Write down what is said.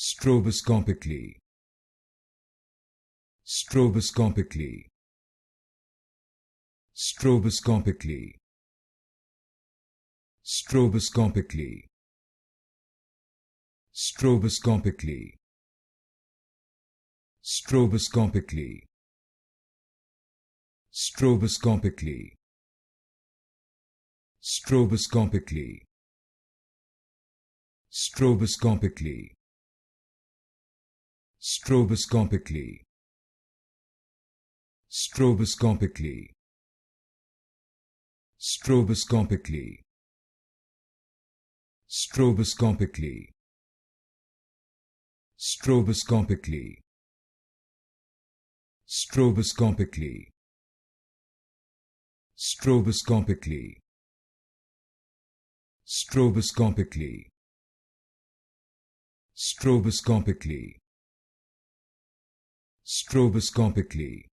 Stroboscopically. Stroboscopically. Stroboscopically. Stroboscopically. Stroboscopically. Stroboscopically. Stroboscopically. Stroboscopically. Stroboscopically. Stroboscopically. Stroboscopically. Stroboscopically. Stroboscopically. Stroboscopically. Stroboscopically. Stroboscopically. Stroboscopically. Stroboscopically. Stroboscopically.